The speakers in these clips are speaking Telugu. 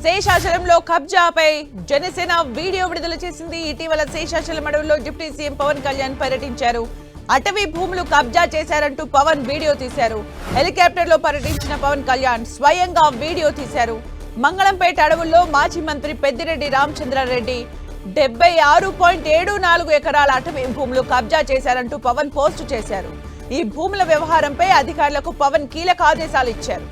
శేషాచలంలో కబ్జాపై జనసేన వీడియో విడుదల చేసింది. ఇటీవల శేషాచలం అడవుల్లో డిప్యూటీ సీఎం పవన్ కళ్యాణ్ పర్యటించారు. అటవీ భూములు కబ్జా చేశారంటూ పవన్ వీడియో తీశారు. హెలికాప్టర్ లో పర్యటించిన పవన్ కళ్యాణ్ స్వయంగా వీడియో తీశారు. మంగళంపేట అడవుల్లో మాజీ మంత్రి పెద్దిరెడ్డి రామచంద్రారెడ్డి 76.74 ఎకరాల అటవీ భూములు కబ్జా చేశారంటూ పవన్ పోస్టు చేశారు. ఈ భూముల వ్యవహారంపై అధికారులకు పవన్ కీలక ఆదేశాలు ఇచ్చారు.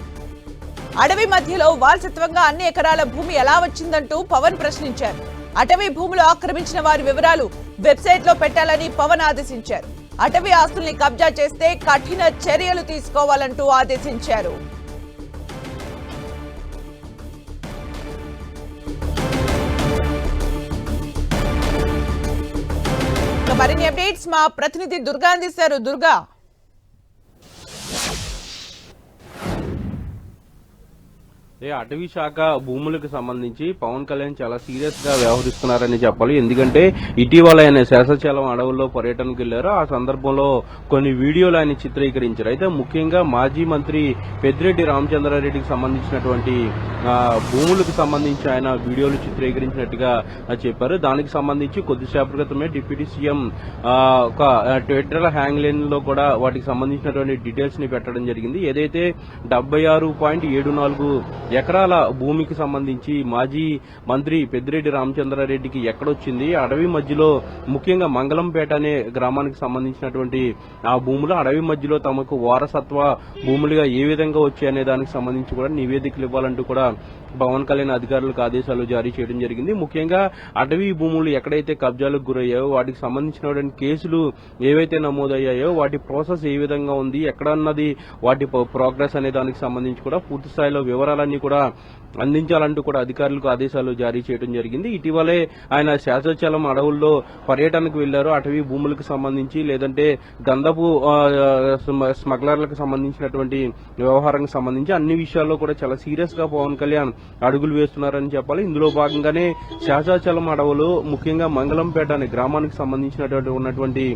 అడవి మధ్యలో వారసత్వంగా అన్ని ఎకరాల భూమి ఎలా వచ్చిందంటూ పవన్ ప్రశ్నించారు. అటవీ భూములు ఆక్రమించిన వారి వివరాలు వెబ్సైట్ లో పెట్టాలని పవన్ ఆదేశించారు. అటవీ ఆస్తుల్ని కబ్జా చేస్తే కఠిన చర్యలు తీసుకోవాలంటూ ఆదేశించారు. మరిన్ని అప్డేట్స్ మా ప్రతినిధి దుర్గా అందిస్తారు. దుర్గా, అటవీ శాఖ భూములకు సంబంధించి పవన్ కళ్యాణ్ చాలా సీరియస్ గా వ్యవహరిస్తున్నారని చెప్పాలి. ఎందుకంటే ఇటీవల ఆయన శేషాచలం అడవుల్లో పర్యటనకు వెళ్లారు. ఆ సందర్భంలో కొన్ని వీడియోలు ఆయన చిత్రీకరించారు. అయితే ముఖ్యంగా మాజీ మంత్రి పెద్దిరెడ్డి రామచంద్రారెడ్డికి సంబంధించినటువంటి భూములకు సంబంధించి ఆయన వీడియోలు చిత్రీకరించినట్టుగా చెప్పారు. దానికి సంబంధించి కొద్దిసేపటి క్రితమే డిప్యూటీ సీఎం ఒక ట్విట్టర్ హ్యాంగ్లైన్ లో కూడా వాటికి సంబంధించినటువంటి డీటెయిల్స్ ని పెట్టడం జరిగింది. ఏదైతే 76.74 ఎకరాల భూమికి సంబంధించి మాజీ మంత్రి పెద్దిరెడ్డి రామచంద్రారెడ్డికి ఎక్కడొచ్చింది, అడవి మధ్యలో ముఖ్యంగా మంగళంపేట అనే గ్రామానికి సంబంధించినటువంటి ఆ భూములు అడవి మధ్యలో తమకు వారసత్వ భూములుగా ఏ విధంగా వచ్చాయనే దానికి సంబంధించి కూడా నివేదికలు ఇవ్వాలంటూ కూడా పవన్ కళ్యాణ్ అధికారులకు ఆదేశాలు జారీ చేయడం జరిగింది. ముఖ్యంగా అటవీ భూములు ఎక్కడైతే కబ్జాలకు గురయ్యాయో వాటికి సంబంధించినటువంటి కేసులు ఏవైతే నమోదయ్యాయో వాటి ప్రాసెస్ ఏ విధంగా ఉంది, ఎక్కడన్నది వాటి ప్రోగ్రెస్ అనే దానికి సంబంధించి కూడా పూర్తి స్థాయిలో వివరాలన్నీ కూడా అందించాలంటూ కూడా అధికారులకు ఆదేశాలు జారీ చేయడం జరిగింది. ఇటీవలే ఆయన శేషాచలం అడవుల్లో పర్యటనకు వెళ్లారు. అటవీ భూములకు సంబంధించి లేదంటే గంధపు స్మగ్లర్లకు సంబంధించినటువంటి వ్యవహారానికి సంబంధించి అన్ని విషయాల్లో కూడా చాలా సీరియస్ గా పవన్ కళ్యాణ్ అడుగులు వేస్తున్నారని చెప్పాలి. ఇందులో భాగంగానే శేషాచలం అడవులు ముఖ్యంగా మంగళంపేట అనే గ్రామానికి సంబంధించినటువంటి ఉన్నటువంటి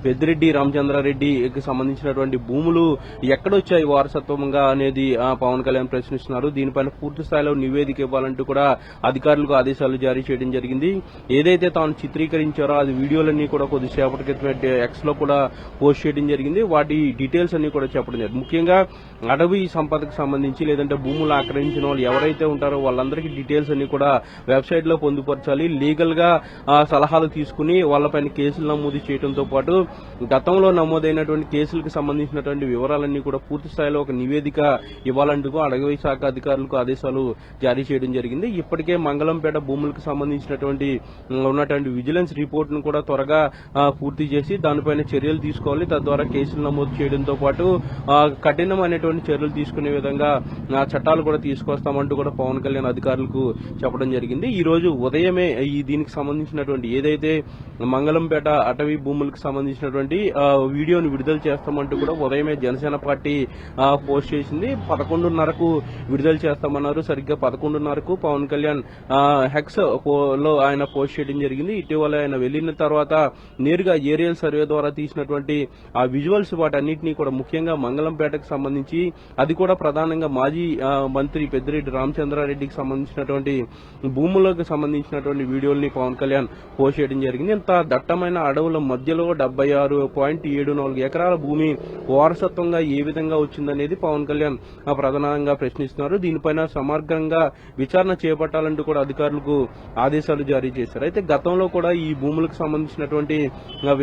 పెద్దిరెడ్డి రామచంద్రారెడ్డికి సంబంధించినటువంటి భూములు ఎక్కడొచ్చాయి వారసత్వంగా అనేది పవన్ కళ్యాణ్ ప్రశ్నిస్తున్నారు. దీనిపైన పూర్తి స్థాయిలో నివేదిక ఇవ్వాలంటూ కూడా అధికారులకు ఆదేశాలు జారీ చేయడం జరిగింది. ఏదైతే తాను చిత్రీకరించారో అది వీడియోలన్నీ కూడా కొద్దిసేపటి క్రితం ఎక్స్ లో కూడా పోస్ట్ చేయడం జరిగింది. వాటి డీటెయిల్స్ అన్ని కూడా చెప్పడం జరిగింది. ముఖ్యంగా అడవి సంపదకు సంబంధించి లేదంటే భూములు ఆక్రమించిన వాళ్ళు ఎవరైతే ఉంటారో వాళ్ళందరికీ డీటెయిల్స్ అన్ని కూడా వెబ్సైట్ లో పొందుపరచాలి. లీగల్ గా సలహాలు తీసుకుని వాళ్ళపైన కేసులు నమోదు చేయడంతో పాటు గతంలో నమోదైనటువంటి కేసులకు సంబంధించినటువంటి వివరాలన్నీ కూడా పూర్తి స్థాయిలో ఒక నివేదిక ఇవ్వాలంటూ అడవి శాఖ అధికారులకు ఆదేశాలు జారీ చేయడం జరిగింది. ఇప్పటికే మంగళంపేట భూములకు సంబంధించినటువంటి ఉన్నటువంటి విజిలెన్స్ రిపోర్ట్ ను కూడా త్వరగా పూర్తి చేసి దానిపైన చర్యలు తీసుకోవాలి. తద్వారా కేసులు నమోదు చేయడంతో పాటు కఠినమైనటువంటి చర్యలు తీసుకునే విధంగా చట్టాలు కూడా తీసుకొస్తామంటూ కూడా పవన్ కళ్యాణ్ అధికారులకు చెప్పడం జరిగింది. ఈ రోజు ఉదయమే దీనికి సంబంధించినటువంటి ఏదైతే మంగళంపేట అటవీ భూములకు సంబంధించినటువంటి వీడియోను విడుదల చేస్తామంటూ కూడా ఉదయమే జనసేన పార్టీ పోస్ట్ చేసింది. 11:30కు విడుదల చేస్తామన్నారు. సరిగ్గా 11:30కు పవన్ కళ్యాణ్ హెక్స్ లో ఆయన పోస్ట్ చేయడం జరిగింది. ఇటీవల ఆయన వెళ్లిన తర్వాత నేరుగా ఏరియల్ సర్వే ద్వారా తీసినటువంటి ఆ విజువల్స్ వాటన్నిటినీ కూడా ముఖ్యంగా మంగళంపేటకు సంబంధించి అది కూడా ప్రధానంగా మాజీ మంత్రి పెద్దిరెడ్డి రామచంద్రారెడ్డికి సంబంధించినటువంటి భూములకు సంబంధించినటువంటి వీడియోల్ని పవన్ కళ్యాణ్ పోస్ట్ చేయడం జరిగింది. ఇంత దట్టమైన అడవుల మధ్యలో 76.74 ఎకరాల భూమి వారసత్వంగా ఏ విధంగా వచ్చిందనేది పవన్ కళ్యాణ్ ప్రధానంగా ప్రశ్నిస్తున్నారు. దీనిపైన సమగ్రంగా విచారణ చేపట్టాలంటూ కూడా అధికారులకు ఆదేశాలు జారీ చేశారు. అయితే గతంలో కూడా ఈ భూములకు సంబంధించినటువంటి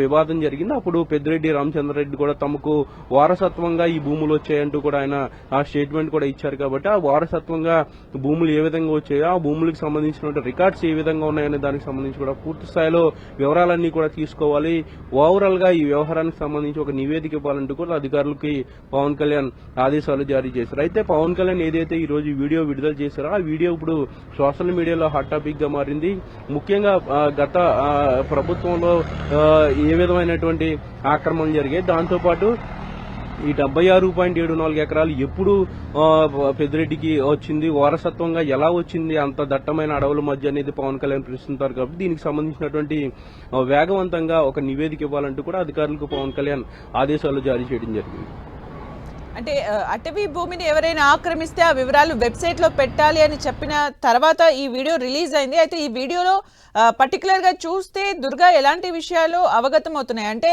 వివాదం జరిగింది. అప్పుడు పెద్దిరెడ్డి రామచంద్రారెడ్డి కూడా తమకు వారసత్వంగా ఈ భూములు వచ్చాయంటూ కూడా ఆయన ఆ స్టేట్మెంట్ కూడా ఇచ్చారు. కాబట్టి ఆ వారసత్వంగా భూములు ఏ విధంగా వచ్చాయో ఆ భూములకు సంబంధించిన రికార్డ్స్ ఏ విధంగా ఉన్నాయనే దానికి సంబంధించి కూడా పూర్తి స్థాయిలో వివరాలన్నీ కూడా తీసుకోవాలి. ఓవరాల్ గా ఈ వ్యవహారానికి సంబంధించి ఒక నివేదిక ఇవ్వాలంటూ కూడా అధికారులకి పవన్ కళ్యాణ్ ఆదేశాలు జారీ చేశారు. అయితే పవన్ కళ్యాణ్ ఏదైతే ఈ రోజు వీడియో విడుదల చేశారో ఆ వీడియో ఇప్పుడు సోషల్ మీడియాలో హాట్ టాపిక్ గా మారింది. ముఖ్యంగా గత ప్రభుత్వంలో ఏ విధమైనటువంటి ఆక్రమణలు జరిగాయి, దాంతోపాటు ఈ 76.74 ఎకరాలు ఎప్పుడు పెద్దిరెడ్డికి వచ్చింది, వారసత్వంగా ఎలా వచ్చింది అంత దట్టమైన అడవుల మధ్య అనేది పవన్ కళ్యాణ్ ప్రశ్నిస్తారు. కాబట్టి దీనికి సంబంధించినటువంటి వేగవంతంగా ఒక నివేదిక ఇవ్వాలంటూ కూడా అధికారులకు పవన్ కళ్యాణ్ ఆదేశాలు జారీ చేయడం జరిగింది. అంటే అటవీ భూమిని ఎవరైనా ఆక్రమిస్తే ఆ వివరాలు వెబ్సైట్ లో పెట్టాలి అని చెప్పిన తర్వాత ఈ వీడియో రిలీజ్ అయింది. అయితే ఈ వీడియోలో పర్టికులర్ గా చూస్తే దుర్గా ఎలాంటి విషయాలు అవగతం అవుతున్నాయి అంటే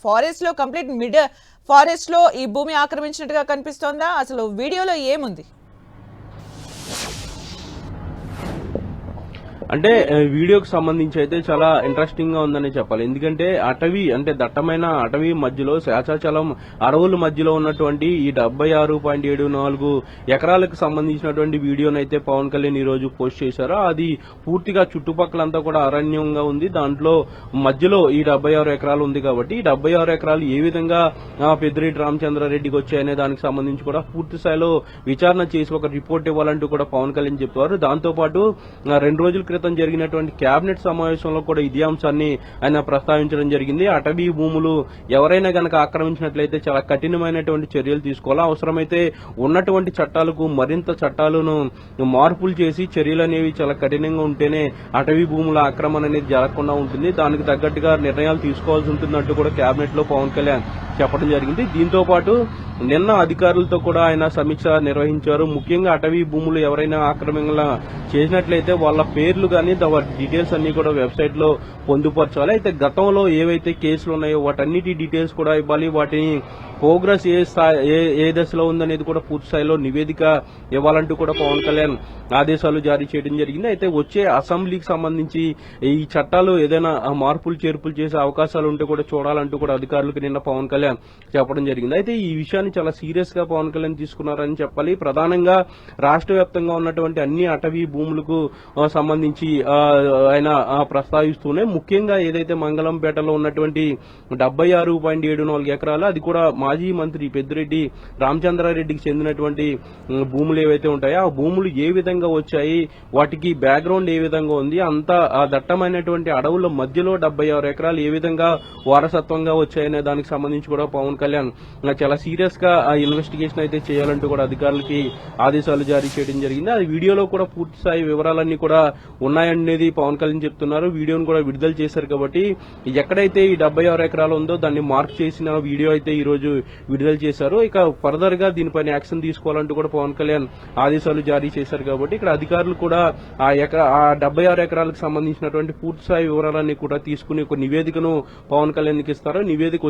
ఫారెస్ట్ లో కంప్లీట్ మిడ్ ఫారెస్ట్ లో ఈ భూమి ఆక్రమించినట్టుగా కనిపిస్తోందా? అసలు వీడియోలో ఏముంది? అంటే వీడియోకి సంబంధించి అయితే చాలా ఇంట్రెస్టింగ్ గా ఉందని చెప్పాలి. ఎందుకంటే అటవీ అంటే దట్టమైన అటవీ మధ్యలో శేషాచలం అడవుల మధ్యలో ఉన్నటువంటి ఈ 76.74 ఎకరాలకు సంబంధించినటువంటి వీడియోనైతే పవన్ కళ్యాణ్ ఈ రోజు పోస్ట్ చేశారు. అది పూర్తిగా చుట్టుపక్కలంతా కూడా అరణ్యంగా ఉంది. దాంట్లో మధ్యలో ఈ 76 ఎకరాలు ఉంది కాబట్టి ఈ 76 ఎకరాలు ఏ విధంగా పెద్దిరెడ్డి రామచంద్రారెడ్డికి వచ్చాయనే దానికి సంబంధించి కూడా పూర్తి స్థాయిలో విచారణ చేసి ఒక రిపోర్ట్ ఇవ్వాలంటూ కూడా పవన్ కళ్యాణ్ చెప్పారు. దాంతో పాటు 2 రోజుల క్రితం జరిగినటువంటి కేబినెట్ సమావేశంలో కూడా ఇదే అంశాన్ని ఆయన ప్రస్తావించడం జరిగింది. అటవీ భూములు ఎవరైనా గనక ఆక్రమించినట్లయితే చాలా కఠినమైనటువంటి చర్యలు తీసుకోవాలా, అవసరమైతే ఉన్నటువంటి చట్టాలకు మరింత చట్టాలను మార్పులు చేసి చర్యలు అనేవి చాలా కఠినంగా ఉంటేనే అటవీ భూముల ఆక్రమణ అనేది జరగకుండా ఉంటుంది. దానికి తగ్గట్టుగా నిర్ణయాలు తీసుకోవాల్సి ఉంటుందంటూ కూడా కేబినెట్ లో పవన్ కళ్యాణ్ చెప్పడం జరిగింది. దీంతో పాటు నిన్న అధికారులతో కూడా ఆయన సమీక్ష నిర్వహించారు. ముఖ్యంగా అటవీ భూములు ఎవరైనా ఆక్రమణ చేసినట్లయితే వాళ్ళ పేర్లు కానీ డీటెయిల్స్ అన్ని కూడా వెబ్సైట్ లో పొందుపరచాలి. అయితే గతంలో ఏవైతే కేసులు ఉన్నాయో వాటన్నిటి డీటెయిల్స్ కూడా ఇవ్వాలి. వాటిని ప్రోగ్రెస్ ఏ దశలో ఉందనేది కూడా పూర్తి స్థాయిలో నివేదిక ఇవ్వాలంటూ కూడా పవన్ కళ్యాణ్ ఆదేశాలు జారీ చేయడం జరిగింది. అయితే వచ్చే అసెంబ్లీకి సంబంధించి ఈ చట్టాలు ఏదైనా మార్పులు చేర్పులు చేసే అవకాశాలు ఉంటే కూడా చూడాలంటూ కూడా అధికారులకు నిన్న పవన్ కళ్యాణ్ చెప్పడం జరిగింది. అయితే ఈ విషయాన్ని చాలా సీరియస్ గా పవన్ కళ్యాణ్ తీసుకున్నారని చెప్పాలి. ప్రధానంగా రాష్ట్ర వ్యాప్తంగా ఉన్నటువంటి అన్ని అటవీ భూములకు సంబంధించి ఆయన ప్రస్తావిస్తూనే ముఖ్యంగా ఏదైతే మంగళంపేటలో ఉన్నటువంటి 76.74 ఎకరాలు అది కూడా మాజీ మంత్రి పెద్దిరెడ్డి రామచంద్రారెడ్డికి చెందినటువంటి భూములు ఏవైతే ఉంటాయో ఆ భూములు ఏ విధంగా వచ్చాయి, వాటికి బ్యాక్గ్రౌండ్ ఏ విధంగా ఉంది, అంతా ఆ దట్టమైనటువంటి అడవుల మధ్యలో 76 ఎకరాలు ఏ విధంగా వారసత్వంగా వచ్చాయనే దానికి సంబంధించి కూడా పవన్ కళ్యాణ్ చాలా సీరియస్ గా ఇన్వెస్టిగేషన్ అయితే చేయాలంటూ కూడా అధికారులకి ఆదేశాలు జారీ చేయడం జరిగింది. అది వీడియోలో కూడా పూర్తి స్థాయి వివరాలన్నీ కూడా ఉన్నాయనేది పవన్ కళ్యాణ్ చెప్తున్నారు. వీడియోను కూడా విడుదల చేశారు కాబట్టి ఎక్కడైతే ఈ 76 ఎకరాలు ఉందో దాన్ని మార్క్ చేసిన వీడియో అయితే ఈ రోజు విడుదల చేశారు. ఇక ఫర్దర్ గా దీనిపైన యాక్షన్ తీసుకోవాలంటూ కూడా పవన్ కళ్యాణ్ ఆదేశాలు జారీ చేశారు కాబట్టి ఇక్కడ అధికారులు కూడా ఆ 76 ఎకరాలకు సంబంధించినటువంటి పూర్తి స్థాయి వివరాలన్నీ కూడా తీసుకుని ఒక నివేదికను పవన్ కళ్యాణ్కి ఇస్తారు. నివేదిక